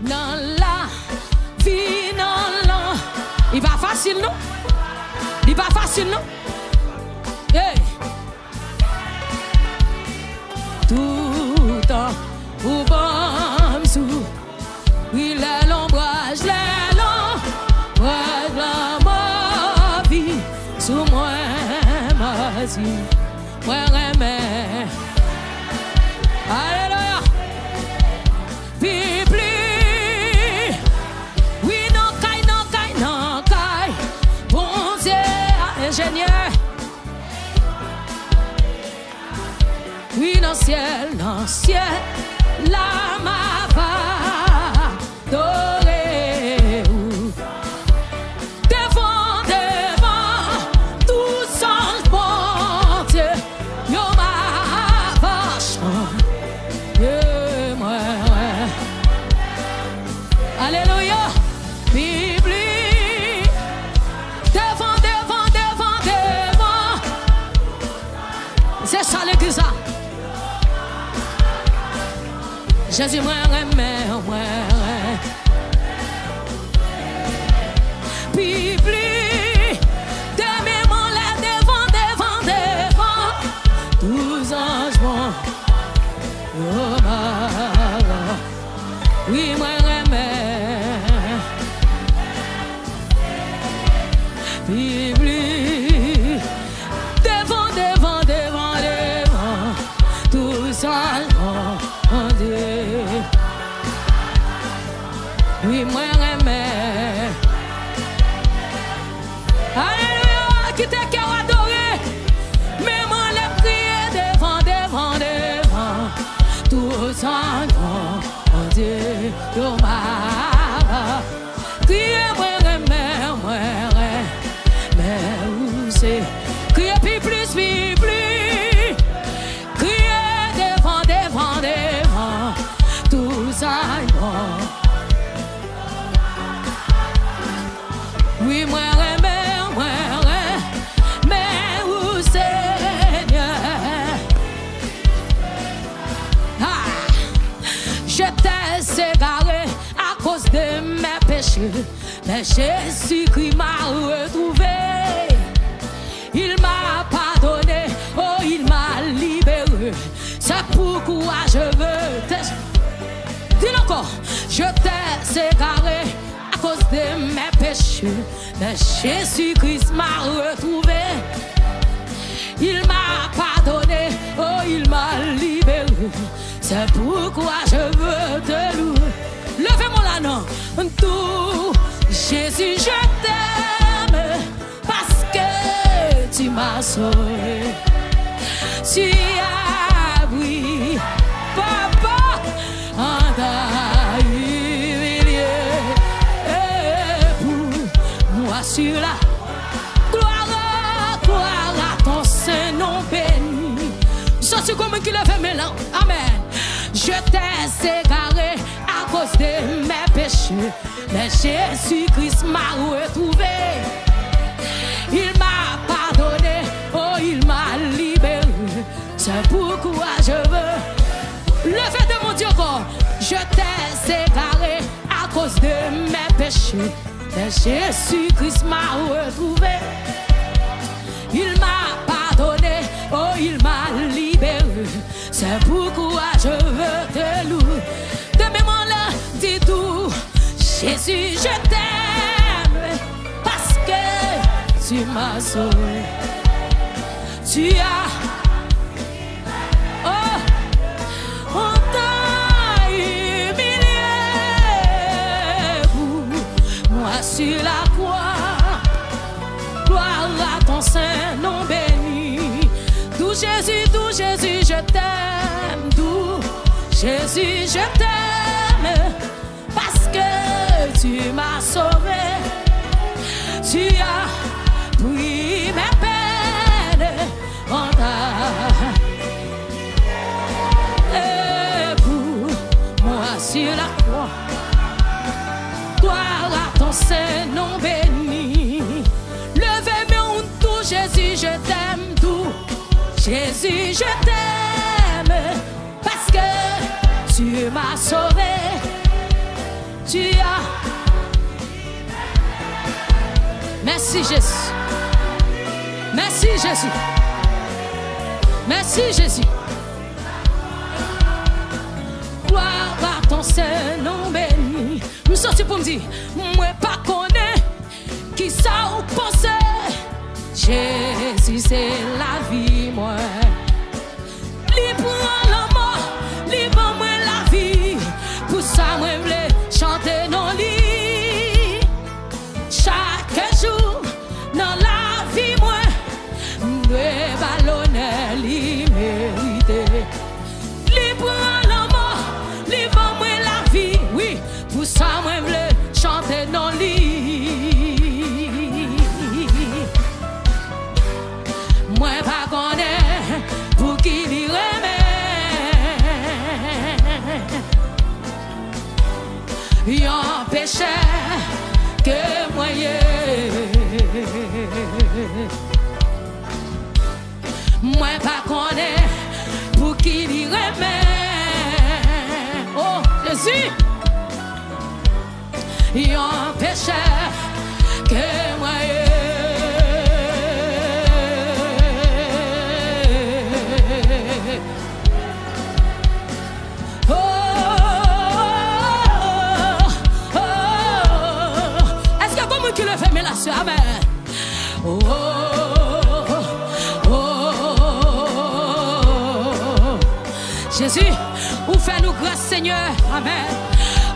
dans la vie, dans l'an. Il va facile, non? Il va facile, non? Hey. Tout temps, ou bon sous, oui, l'ombrage, la vie, sous moi, ma vie, moi, remets. Alléluia. Pipli. Oui, non, caille. Bon Dieu, ingénieur. Oui, dans le ciel, la ma va doré. Devant, tout sans bon Dieu, yo ma va chanter, moi. Alléluia, Bible. Devant. C'est ça l'église. Jésus, moi, Bible, demain, devant, tous anges, oh, oui, moi, Bible, devant, tous anges. Oui, moi, remets. Alléluia, qui t'a qu'à adorer. Mais moi, les prier devant. Tous en grand Dieu, yo ma. Criez, moi, remets, où c'est? Criez, plus. Criez devant. Tous en grand. Oui, moi, mais où Seigneur? Je t'ai séparé à cause de mes péchés, mais Jésus-Christ m'a retrouvé. Il m'a pardonné, oh, il m'a libéré. C'est pourquoi je veux te... Dis-le encore, je t'ai séparé à cause de mes péchés, mais Jésus-Christ m'a retrouvé. Il m'a pardonné, oh, il m'a libéré. C'est pourquoi je veux te louer. Levez-moi la main, tout. Jésus, je t'aime parce que tu m'as sauvé. Tu as pris, papa, en ta humilié. Sur la gloire à ton Saint-Nom béni. Je suis comme qui lève mes langues. Amen. Je t'ai égaré à cause de mes péchés, mais Jésus-Christ m'a retrouvé. Il m'a pardonné, oh, il m'a libéré. C'est pourquoi je veux lever de mon Dieu corps. Je t'ai égaré à cause de mes péchés, mais Jésus-Christ m'a retrouvé. Il m'a pardonné, oh, il m'a libéré. C'est pourquoi je veux te louer. Demain là, dis tout, Jésus, je t'aime parce que tu m'as sauvé. Tu as, oh, on t'a humilié pour moi sur la croix. Gloire à ton Saint-Nom béni. D'où Jésus, je t'aime. D'où Jésus, je t'aime. Parce que tu m'as sauvé. Tu as pris mes peines en ta. Et pour moi sur la croix. Gloire à ton Saint-Nom béni. Levez-moi tout, Jésus, je t'aime, tout. Jésus, je t'aime, parce que tu m'as sauvé. tu as. Merci Jésus. Merci Jésus. Merci Jésus. Gloire à ton Saint-Nom béni. Je suis sorti pour me dire, moi pas connaître qui ça ou penser. Jésus c'est la vie moi. Libre la mort, libre moi la vie. Pour ça moi voulais chanter non lit. Chaque jour dans la vie moi, nous ballonner l'imérité. Libre la mort, libre moi la vie. Oui, pour ça moi voulais chanter non lit. Moi pas connaître pour qui lui remet. Yon péché que moi moi pas connaître pour qui lui remet. Oh Jésus, yon péché que moi qui le fait, mais là, c'est amen. Oh, oh, oh, oh. Jésus, ou fait nous grâce, Seigneur. Amen.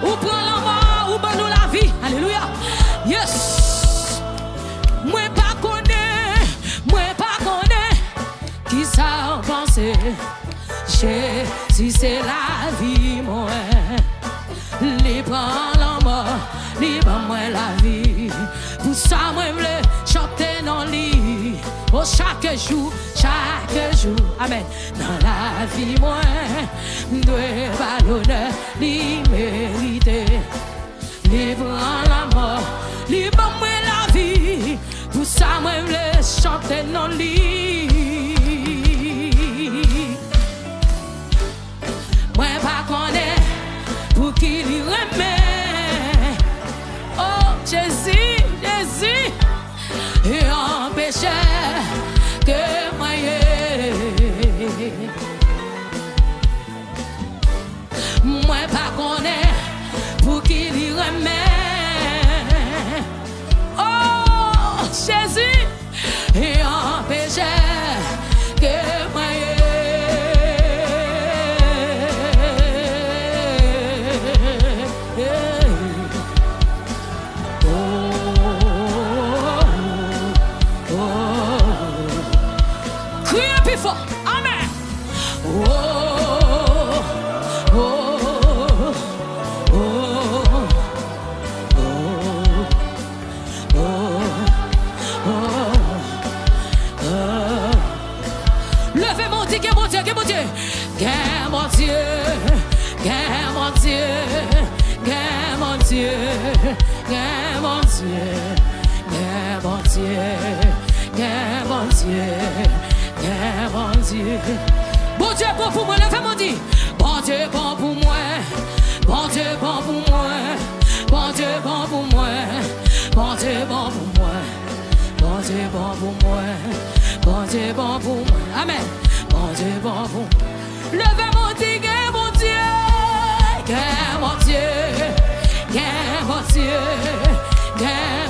Ou prend la mort, ou donne nous la vie. Alléluia. Yes. Moi pas connaît, qui ça en penser. Jésus, c'est la vie, moi. Libre la mort, libre moi la vie. Pour ça, moi, je veux chanter dans le lit. Oh, chaque jour, amen. Dans la vie, moi, je dois ballonner l'immérité. Libre en la mort, libre moi la vie. Pour ça, moi, je veux chanter dans le lit. Moi, pas connaître pour qui lui remet. Oh, Jésus. Et en péché que moi moi pas connaître pour qui lui remet. Oh Jésus, et en péché que moi amen. Oh, oh, oh, oh, oh, oh. Levez mon Dieu, mon Dieu, mon Dieu, mon Dieu, mon Dieu, mon Dieu, mon Dieu, mon Dieu, mon Dieu. Bon Dieu, bon Dieu bon pour moi, levez mon Dieu. Bon Dieu bon pour moi, bon Dieu bon pour moi, bon Dieu bon pour moi, bon Dieu bon pour moi, bon Dieu bon pour moi, bon Dieu bon pour moi, amen. Bon Dieu bon pour moi. Levez mon Dieu, mon Dieu, mon Dieu, mon Dieu,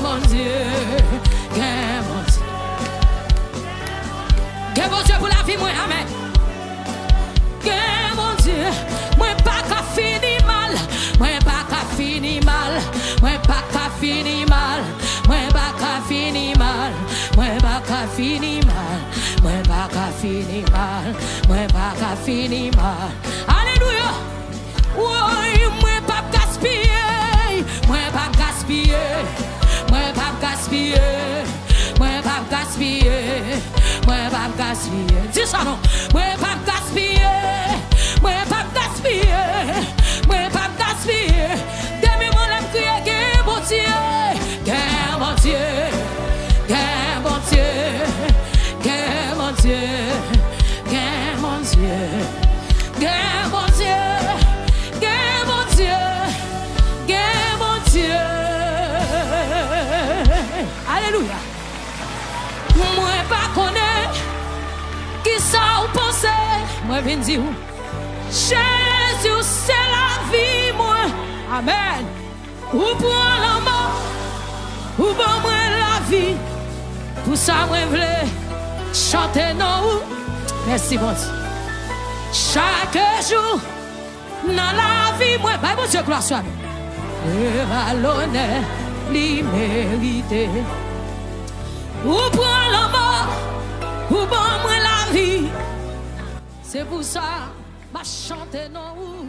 mon Dieu, mon Dieu. Que bon Dieu pour la vie, moi, amen. Que mon Dieu, moi pas qu'à finir mal, moi pas qu'à finir mal, moi pas qu'à finir mal, moi pas qu'à finir mal, moi pas qu'à finir mal, moi pas qu'à finir mal, moi pas qu'à finir mal. Alléluia. Oui, moi pas gaspiller, moi pas gaspiller, moi pas gaspiller, moi pas gaspiller. Moi pas gaspiller, dis ça non. Moi pas gaspiller, moi pas gaspiller, moi pas gaspiller. Demi mon âme crier que bon Dieu, que bon Dieu, que bon Dieu, que bon Dieu, que bon Dieu, que bon Dieu, que bon Dieu, que moi viens dire, Jésus, c'est la vie, moi. Amen. Ou pour la mort, ou pour moi la vie. Pour ça, moi, je voulais chanter non. Merci, bon Dieu. Chaque jour, dans la vie, moi, bah, bon Dieu, gloire soit. Et l'honneur, l'immérité. Ou pour la mort, ou pour moi la vie. C'est pour ça, ma chanter non.